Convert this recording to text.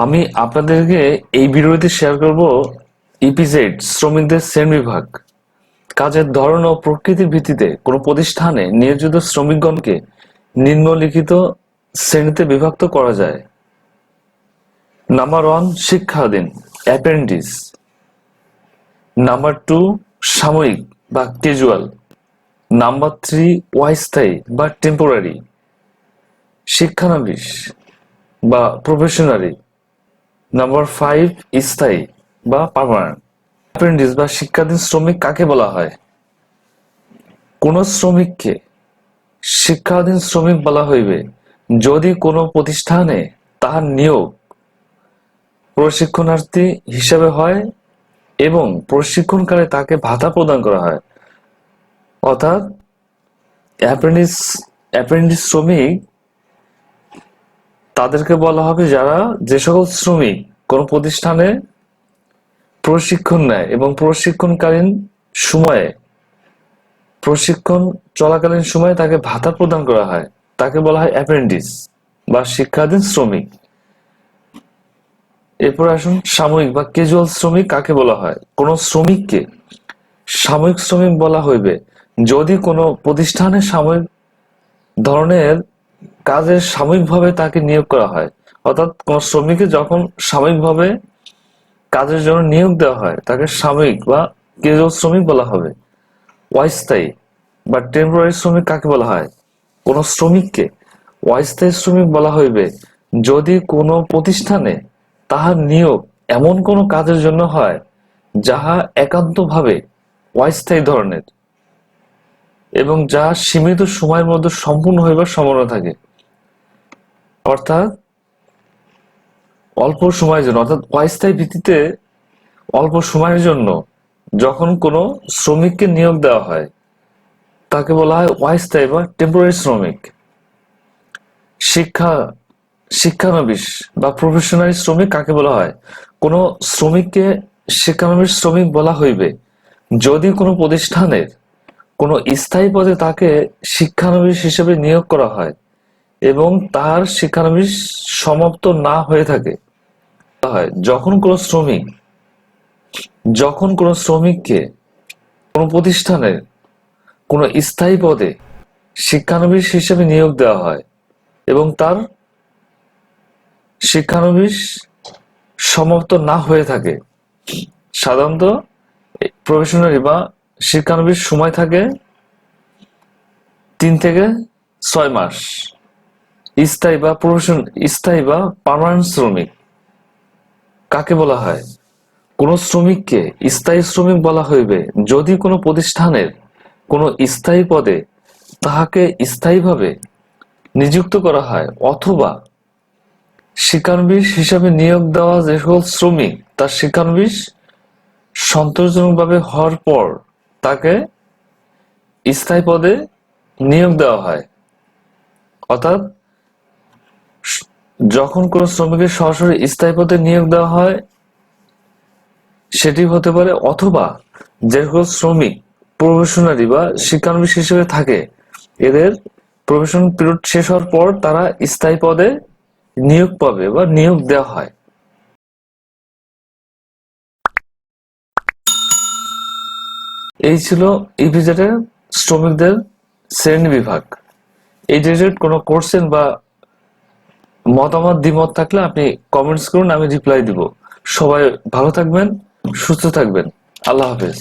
আমি আপনাদেরকে এই ভিডিওতে শেয়ার করব ইপিজেড শ্রমিকদের শ্রেণীবিভাগ। কাজের ধরন ও প্রকৃতির ভিত্তিতে কোনো প্রতিষ্ঠানে নিয়োজিত শ্রমিকগণকে নিম্নলিখিত শ্রেণীতে বিভক্ত করা যায়। Number 1 শিক্ষাধীন apprentice. নাম্বার 2 সাময়িক বা ক্যাজুয়াল। নাম্বার 3 অস্থায়ী বা টেম্পোরারি। শিক্ষানবিশ বা প্রফেশনারি। নাম্বার 5 স্থায়ী বা পার্মানেন্ট। অ্যাপ্রেন্টিস বা শিক্ষাধীন শ্রমিক কাকে বলা হয়? কোন শ্রমিককে শিক্ষাধীন শ্রমিক বলা হইবে যদি কোনো প্রতিষ্ঠানে তাহার নিয়োগ প্রশিক্ষণার্থী হিসেবে হয় এবং প্রশিক্ষণকালে তাকে ভাতা প্রদান করা হয়। অর্থাৎ অ্যাপ্রেন্টিস শ্রমিক তাদেরকে বলা হবে যারা যে সকল শ্রমিক কোন প্রতিষ্ঠানে প্রশিক্ষণ নেয় এবং প্রশিক্ষণকালীন সময়ে প্রশিক্ষণ চলাকালীন সময়ে তাকে ভাতা প্রদান করা হয়, তাকে বলা হয় অ্যাপ্রেন্টিস বা শিক্ষাধীন শ্রমিক। এরপর আসুন সাময়িক বা ক্যাজুয়াল শ্রমিক কাকে বলা হয়? কোন শ্রমিককে সাময়িক শ্রমিক বলা হইবে যদি কোনো প্রতিষ্ঠানে সাময়িক ধরনের কাজে সাময়িকভাবে তাকে নিয়োগ করা হয়। অর্থাৎ কোন শ্রমিককে যখন সাময়িকভাবে কাজের জন্য নিয়োগ দেওয়া হয় তাকে সাময়িক বা ক্যাজুয়াল শ্রমিক বলা হবে। অস্থায়ী বা টেম্পোরারি শ্রমিক কাকে বলা হয়? কোন শ্রমিককে অস্থায়ী শ্রমিক বলা হইবে যদি কোনো প্রতিষ্ঠানে তাহার নিয়োগ এমন কোনো কাজের জন্য হয় যাহা একান্তভাবে অস্থায়ী ধরনের এবং যা সীমিত সময়ের মধ্যে সম্পূর্ণ হইবার সম্ভাবনা থাকে। অর্থাৎ অল্প সময়ের জন্য, অর্থাৎ অস্থায়ী ভিত্তিতে অল্প সময়ের জন্য যখন কোনো শ্রমিককে নিয়োগ দেওয়া হয় তাকে বলা হয় অস্থায়ী বা টেম্পোরারি শ্রমিক। শিক্ষানবিশ বা প্রফেশনারি শ্রমিক কাকে বলা হয়? কোনো শ্রমিককে শিক্ষানবিশ শ্রমিক বলা হইবে যদি কোনো প্রতিষ্ঠানের কোনো স্থায়ী পদে তাকে শিক্ষানবিশ হিসেবে নিয়োগ করা হয় এবং তার শিক্ষানবিশ সমাপ্ত না হয়ে থাকে। যখন কোনো শ্রমিককে কোনো প্রতিষ্ঠানের কোনো স্থায়ী পদে শিক্ষানবিশ হিসেবে নিয়োগ দেওয়া হয় এবং তার শিক্ষানবিশ সমাপ্ত না হয়ে থাকে। সাধারণত প্রফেশনারি বা শিক্ষানবিশ সময় থাকে 3 থেকে 6 মাস। স্থায়ী বা পার্মানেন্ট শ্রমিক কাকে বলা হয়? কোন শ্রমিককে স্থায়ী শ্রমিক বলা হইবে যদি কোনো প্রতিষ্ঠানের কোনো স্থায়ী পদে তাহাকে স্থায়ীভাবে নিযুক্ত করা হয় অথবা শিক্ষানবিশ হিসাবে নিয়োগ দেওয়া যে সকল শ্রমিক তার শিক্ষানবিশ সন্তোষজনকভাবে হওয়ার পর তাকে স্থায়ী পদে নিয়োগ দেওয়া হয়। অর্থাৎ যখন কোনো শ্রমিকের সরাসরি স্থায়ী পদে নিয়োগ দেওয়া হয় সেটি হতে পারে, অথবা যে সকল শ্রমিক প্রফেশনারি বা শিক্ষানবিশ হিসেবে থাকে এদের প্রফেশন পিরিয়ড শেষ হওয়ার পর তারা স্থায়ী পদে নিয়োগ পাবে বা নিয়োগ দেওয়া হয়। এই ছিল ইপিজেডের শ্রমিকদের শ্রেণী বিভাগ। এই রিলেটেড কোনো কোশ্চেন বা মতামত দ্বিমত থাকলে আপনি কমেন্টস করুন, আমি রিপ্লাই দিব। সবাই ভালো থাকবেন, সুস্থ থাকবেন। আল্লাহ হাফেজ।